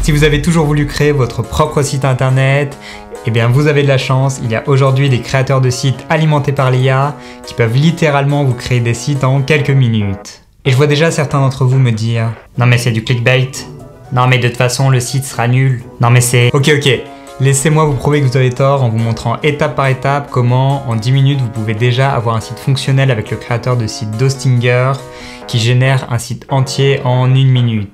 Si vous avez toujours voulu créer votre propre site internet, eh bien vous avez de la chance, il y a aujourd'hui des créateurs de sites alimentés par l'IA qui peuvent littéralement vous créer des sites en quelques minutes. Et je vois déjà certains d'entre vous me dire « Non mais c'est du clickbait. Non mais de toute façon le site sera nul. Non mais c'est... » Ok, laissez-moi vous prouver que vous avez tort en vous montrant étape par étape comment en 10 minutes vous pouvez déjà avoir un site fonctionnel avec le créateur de site Dostinger qui génère un site entier en 1 minute.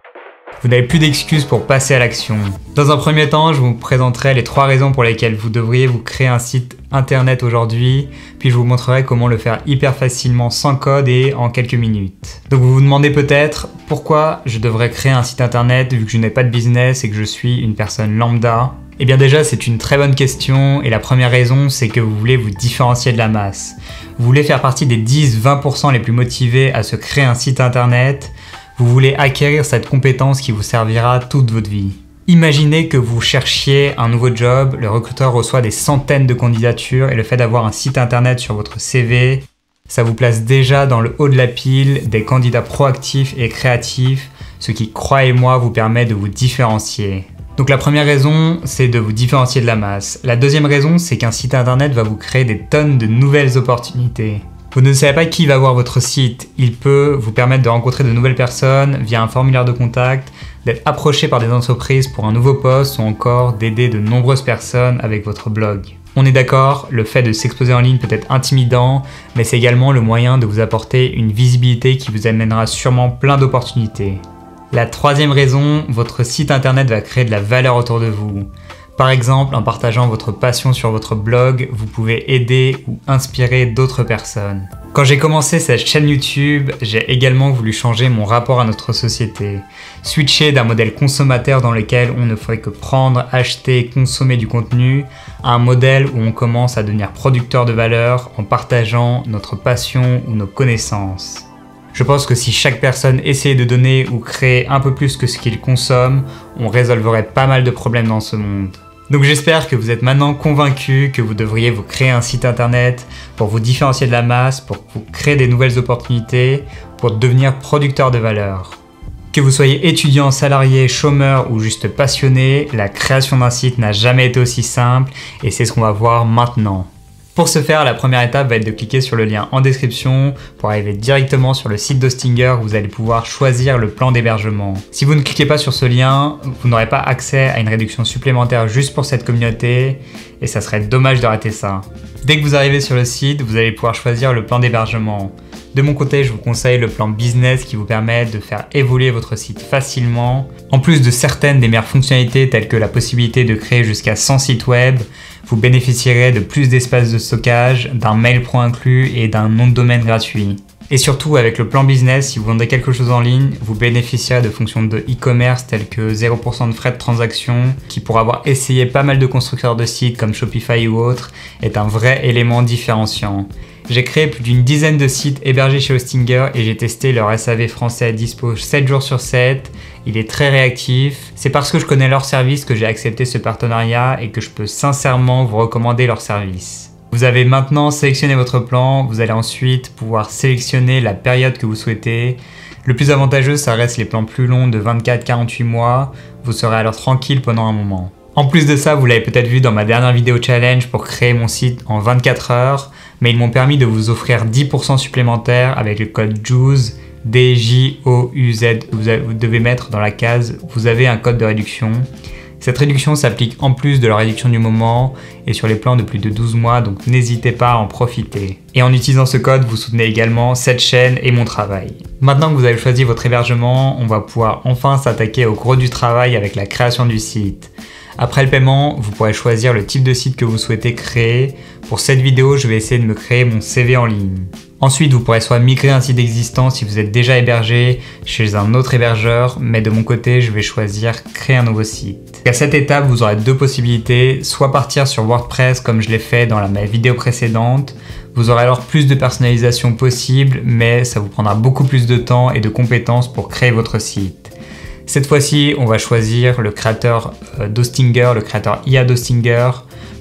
Vous n'avez plus d'excuses pour passer à l'action. Dans un premier temps, je vous présenterai les 3 raisons pour lesquelles vous devriez vous créer un site internet aujourd'hui, puis je vous montrerai comment le faire hyper facilement sans code et en quelques minutes. Donc vous vous demandez peut-être pourquoi je devrais créer un site internet vu que je n'ai pas de business et que je suis une personne lambda. Eh bien déjà, c'est une très bonne question et la première raison, c'est que vous voulez vous différencier de la masse. Vous voulez faire partie des 10-20% les plus motivés à se créer un site internet. Vous voulez acquérir cette compétence qui vous servira toute votre vie. Imaginez que vous cherchiez un nouveau job, le recruteur reçoit des centaines de candidatures et le fait d'avoir un site internet sur votre CV, ça vous place déjà dans le haut de la pile des candidats proactifs et créatifs, ce qui, croyez-moi, vous permet de vous différencier. Donc la première raison, c'est de vous différencier de la masse. La deuxième raison, c'est qu'un site internet va vous créer des tonnes de nouvelles opportunités. Vous ne savez pas qui va voir votre site. Il peut vous permettre de rencontrer de nouvelles personnes via un formulaire de contact, d'être approché par des entreprises pour un nouveau poste ou encore d'aider de nombreuses personnes avec votre blog. On est d'accord, le fait de s'exposer en ligne peut être intimidant, mais c'est également le moyen de vous apporter une visibilité qui vous amènera sûrement plein d'opportunités. La troisième raison, votre site internet va créer de la valeur autour de vous. Par exemple, en partageant votre passion sur votre blog, vous pouvez aider ou inspirer d'autres personnes. Quand j'ai commencé cette chaîne YouTube, j'ai également voulu changer mon rapport à notre société. Switcher d'un modèle consommateur dans lequel on ne ferait que prendre, acheter, consommer du contenu, à un modèle où on commence à devenir producteur de valeur en partageant notre passion ou nos connaissances. Je pense que si chaque personne essayait de donner ou créer un peu plus que ce qu'il consomme, on résolverait pas mal de problèmes dans ce monde. Donc j'espère que vous êtes maintenant convaincus que vous devriez vous créer un site internet pour vous différencier de la masse, pour vous créer des nouvelles opportunités, pour devenir producteur de valeur. Que vous soyez étudiant, salarié, chômeur ou juste passionné, la création d'un site n'a jamais été aussi simple et c'est ce qu'on va voir maintenant. Pour ce faire, la première étape va être de cliquer sur le lien en description pour arriver directement sur le site Dostinger où vous allez pouvoir choisir le plan d'hébergement. Si vous ne cliquez pas sur ce lien, vous n'aurez pas accès à une réduction supplémentaire juste pour cette communauté et ça serait dommage de rater ça. Dès que vous arrivez sur le site, vous allez pouvoir choisir le plan d'hébergement. De mon côté, je vous conseille le plan business qui vous permet de faire évoluer votre site facilement. En plus de certaines des meilleures fonctionnalités telles que la possibilité de créer jusqu'à 100 sites web, vous bénéficierez de plus d'espace de stockage, d'un mail pro inclus et d'un nom de domaine gratuit. Et surtout, avec le plan business, si vous vendez quelque chose en ligne, vous bénéficierez de fonctions de e-commerce telles que 0% de frais de transaction, qui pour avoir essayé pas mal de constructeurs de sites comme Shopify ou autres, est un vrai élément différenciant. J'ai créé plus d'une dizaine de sites hébergés chez Hostinger et j'ai testé leur SAV français dispo 7 jours sur 7. Il est très réactif. C'est parce que je connais leur service que j'ai accepté ce partenariat et que je peux sincèrement vous recommander leur service. Vous avez maintenant sélectionné votre plan, vous allez ensuite pouvoir sélectionner la période que vous souhaitez. Le plus avantageux, ça reste les plans plus longs de 24-48 mois. Vous serez alors tranquille pendant un moment. En plus de ça, vous l'avez peut-être vu dans ma dernière vidéo challenge pour créer mon site en 24 heures, mais ils m'ont permis de vous offrir 10% supplémentaires avec le code JOUZ, D-J-O-U-Z. Vous devez mettre dans la case « Vous avez un code de réduction ». Cette réduction s'applique en plus de la réduction du moment et sur les plans de plus de 12 mois, donc n'hésitez pas à en profiter. Et en utilisant ce code, vous soutenez également cette chaîne et mon travail. Maintenant que vous avez choisi votre hébergement, on va pouvoir enfin s'attaquer au gros du travail avec la création du site. Après le paiement, vous pourrez choisir le type de site que vous souhaitez créer. Pour cette vidéo, je vais essayer de me créer mon CV en ligne. Ensuite, vous pourrez soit migrer un site existant si vous êtes déjà hébergé chez un autre hébergeur, mais de mon côté, je vais choisir créer un nouveau site. À cette étape, vous aurez deux possibilités, soit partir sur WordPress comme je l'ai fait dans ma vidéo précédente. Vous aurez alors plus de personnalisation possible, mais ça vous prendra beaucoup plus de temps et de compétences pour créer votre site. Cette fois-ci, on va choisir le créateur Dostinger, le créateur IA Dostinger,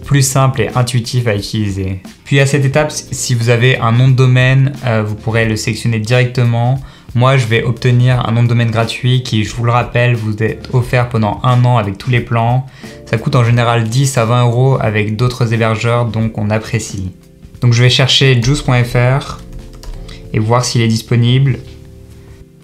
plus simple et intuitif à utiliser. Puis à cette étape, si vous avez un nom de domaine, vous pourrez le sélectionner directement Moi, je vais obtenir un nom de domaine gratuit qui, je vous le rappelle, vous est offert pendant 1 an avec tous les plans. Ça coûte en général 10 à 20 € avec d'autres hébergeurs, donc on apprécie. Donc je vais chercher juice.fr et voir s'il est disponible.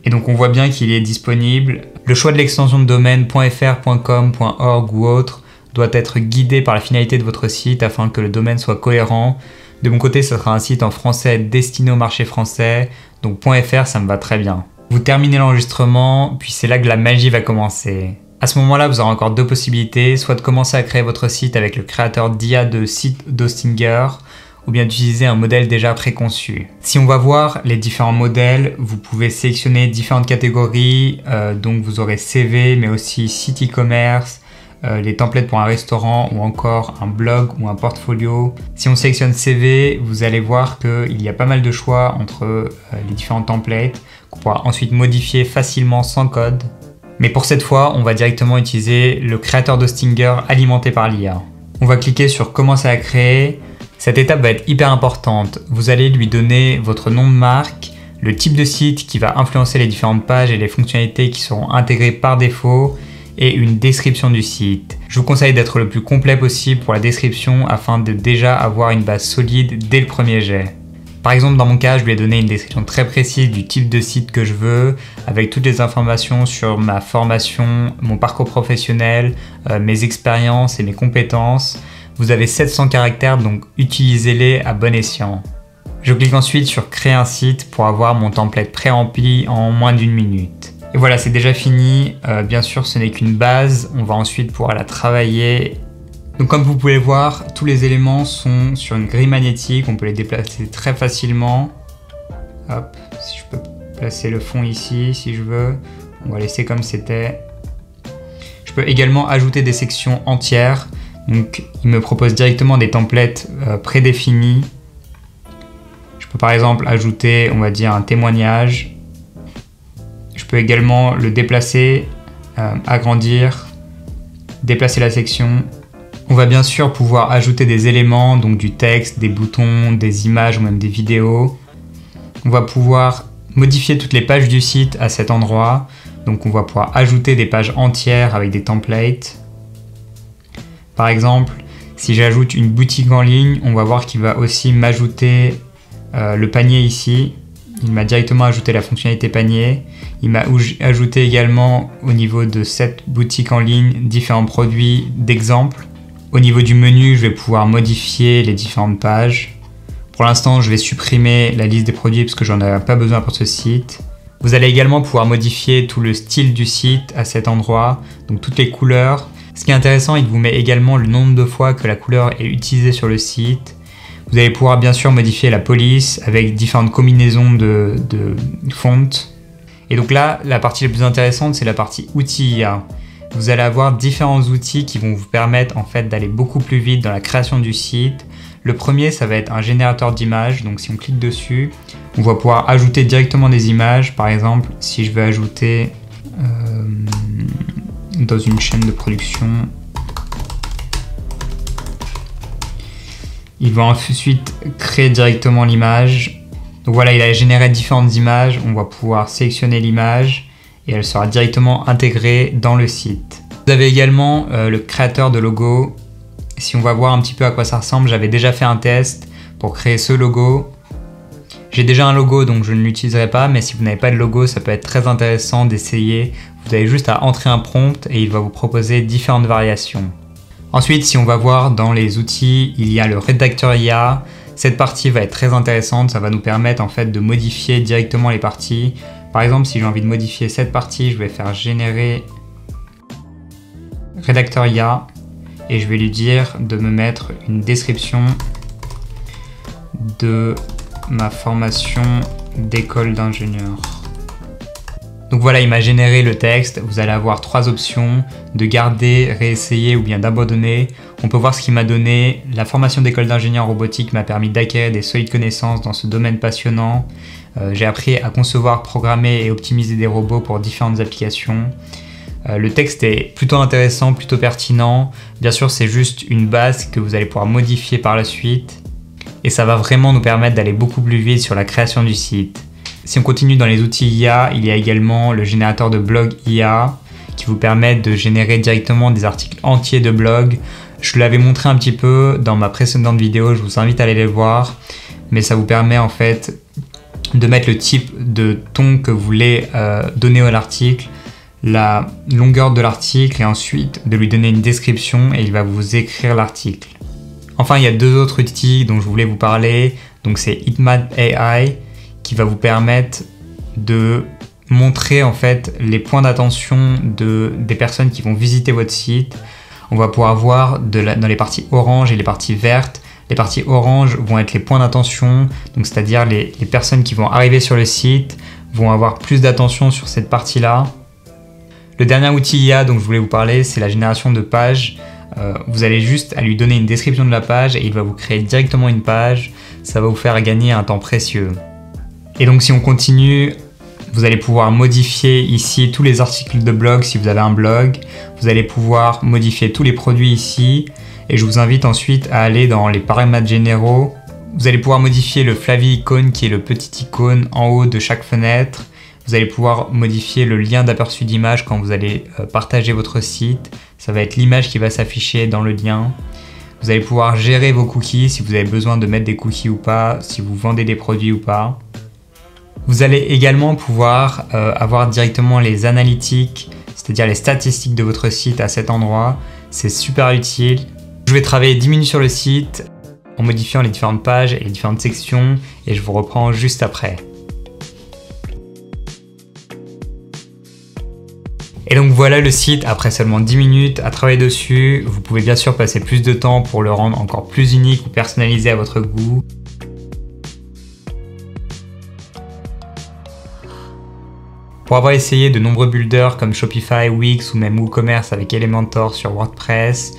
Et donc on voit bien qu'il est disponible. Le choix de l'extension de domaine .fr, .com, .org ou autre doit être guidé par la finalité de votre site afin que le domaine soit cohérent. De mon côté, ça sera un site en français destiné au marché français, donc .fr, ça me va très bien. Vous terminez l'enregistrement, puis c'est là que la magie va commencer. À ce moment-là, vous aurez encore 2 possibilités, soit de commencer à créer votre site avec le créateur d'IA de site d'Hostinger, ou bien d'utiliser un modèle déjà préconçu. Si on va voir les différents modèles, vous pouvez sélectionner différentes catégories, donc vous aurez CV, mais aussi site e-commerce, les templates pour un restaurant ou encore un blog ou un portfolio. Si on sélectionne CV, vous allez voir qu'il y a pas mal de choix entre les différents templates qu'on pourra ensuite modifier facilement sans code. Mais pour cette fois, on va directement utiliser le créateur d'Hostinger alimenté par l'IA. On va cliquer sur commencer à créer. Cette étape va être hyper importante. Vous allez lui donner votre nom de marque, le type de site qui va influencer les différentes pages et les fonctionnalités qui seront intégrées par défaut, et une description du site. Je vous conseille d'être le plus complet possible pour la description afin de déjà avoir une base solide dès le premier jet. Par exemple, dans mon cas, je lui ai donné une description très précise du type de site que je veux, avec toutes les informations sur ma formation, mon parcours professionnel, mes expériences et mes compétences. Vous avez 700 caractères, donc utilisez-les à bon escient. Je clique ensuite sur créer un site pour avoir mon template pré-rempli en moins d'1 minute. Et voilà, c'est déjà fini. Bien sûr, ce n'est qu'une base. On va ensuite pouvoir la travailler. Donc comme vous pouvez le voir, tous les éléments sont sur une grille magnétique. On peut les déplacer très facilement. Hop, si je peux placer le fond ici, si je veux. On va laisser comme c'était. Je peux également ajouter des sections entières. Donc il me propose directement des templates prédéfinis. Je peux par exemple ajouter, on va dire, un témoignage. Je peux également le déplacer, agrandir, déplacer la section. On va bien sûr pouvoir ajouter des éléments, donc du texte, des boutons, des images ou même des vidéos. On va pouvoir modifier toutes les pages du site à cet endroit. Donc on va pouvoir ajouter des pages entières avec des templates. Par exemple, si j'ajoute une boutique en ligne, on va voir qu'il va aussi m'ajouter le panier ici. Il m'a directement ajouté la fonctionnalité panier. Il m'a ajouté également au niveau de cette boutique en ligne différents produits d'exemple. Au niveau du menu, je vais pouvoir modifier les différentes pages. Pour l'instant, je vais supprimer la liste des produits parce que j'en ai pas besoin pour ce site. Vous allez également pouvoir modifier tout le style du site à cet endroit, donc toutes les couleurs. Ce qui est intéressant, il vous met également le nombre de fois que la couleur est utilisée sur le site. Vous allez pouvoir bien sûr modifier la police avec différentes combinaisons de fontes. Et donc là, la partie la plus intéressante, c'est la partie outils IA. Vous allez avoir différents outils qui vont vous permettre en fait d'aller beaucoup plus vite dans la création du site. Le premier, ça va être un générateur d'images. Donc si on clique dessus, on va pouvoir ajouter directement des images. Par exemple, si je veux ajouter dans une chaîne de production, il va ensuite créer directement l'image. Donc voilà, il a généré différentes images. On va pouvoir sélectionner l'image et elle sera directement intégrée dans le site. Vous avez également le créateur de logo. Si on va voir un petit peu à quoi ça ressemble, j'avais déjà fait un test pour créer ce logo. J'ai déjà un logo donc je ne l'utiliserai pas, mais si vous n'avez pas de logo, ça peut être très intéressant d'essayer. Vous avez juste à entrer un prompt et il va vous proposer différentes variations. Ensuite, si on va voir dans les outils, il y a le rédacteur IA. Cette partie va être très intéressante, ça va nous permettre en fait de modifier directement les parties. Par exemple, si j'ai envie de modifier cette partie, je vais faire générer rédacteur IA et je vais lui dire de me mettre une description de ma formation d'école d'ingénieur. Donc voilà, il m'a généré le texte. Vous allez avoir 3 options, de garder, réessayer ou bien d'abandonner. On peut voir ce qu'il m'a donné. La formation d'école d'ingénieur en robotique m'a permis d'acquérir des solides connaissances dans ce domaine passionnant. J'ai appris à concevoir, programmer et optimiser des robots pour différentes applications. Le texte est plutôt intéressant, plutôt pertinent. Bien sûr, c'est juste une base que vous allez pouvoir modifier par la suite. Et ça va vraiment nous permettre d'aller beaucoup plus vite sur la création du site. Si on continue dans les outils IA, il y a également le générateur de blog IA qui vous permet de générer directement des articles entiers de blog. Je l'avais montré un petit peu dans ma précédente vidéo, je vous invite à aller les voir. Mais ça vous permet en fait de mettre le type de ton que vous voulez donner à l'article, la longueur de l'article et ensuite de lui donner une description et il va vous écrire l'article. Enfin, il y a deux autres outils dont je voulais vous parler. Donc c'est Heatmap AI qui va vous permettre de montrer en fait les points d'attention des personnes qui vont visiter votre site. On va pouvoir voir dans les parties orange et les parties vertes. Les parties orange vont être les points d'attention, donc c'est-à-dire les personnes qui vont arriver sur le site vont avoir plus d'attention sur cette partie-là. Le dernier outil IA dont je voulais vous parler, c'est la génération de pages. Vous allez juste à lui donner une description de la page et il va vous créer directement une page. Ça va vous faire gagner un temps précieux. Et donc si on continue, vous allez pouvoir modifier ici tous les articles de blog si vous avez un blog. Vous allez pouvoir modifier tous les produits ici. Et je vous invite ensuite à aller dans les paramètres généraux. Vous allez pouvoir modifier le favicon qui est le petit icône en haut de chaque fenêtre. Vous allez pouvoir modifier le lien d'aperçu d'image quand vous allez partager votre site. Ça va être l'image qui va s'afficher dans le lien. Vous allez pouvoir gérer vos cookies si vous avez besoin de mettre des cookies ou pas, si vous vendez des produits ou pas. Vous allez également pouvoir avoir directement les analytiques, c'est-à-dire les statistiques de votre site à cet endroit. C'est super utile. Je vais travailler 10 minutes sur le site en modifiant les différentes pages et les différentes sections et je vous reprends juste après. Et donc voilà le site après seulement 10 minutes à travailler dessus. Vous pouvez bien sûr passer plus de temps pour le rendre encore plus unique ou personnalisé à votre goût. Pour avoir essayé de nombreux builders comme Shopify, Wix ou même WooCommerce avec Elementor sur WordPress,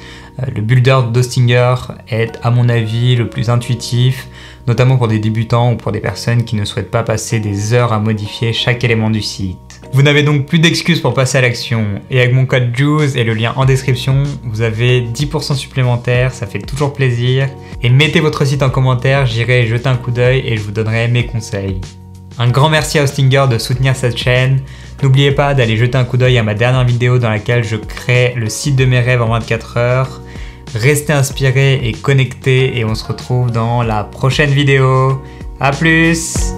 le builder d'Hostinger est à mon avis le plus intuitif, notamment pour des débutants ou pour des personnes qui ne souhaitent pas passer des heures à modifier chaque élément du site. Vous n'avez donc plus d'excuses pour passer à l'action. Et avec mon code JUICE et le lien en description, vous avez 10% supplémentaire, ça fait toujours plaisir. Et mettez votre site en commentaire, j'irai jeter un coup d'œil et je vous donnerai mes conseils. Un grand merci à Hostinger de soutenir cette chaîne. N'oubliez pas d'aller jeter un coup d'œil à ma dernière vidéo dans laquelle je crée le site de mes rêves en 24 heures. Restez inspirés et connectés et on se retrouve dans la prochaine vidéo. À plus!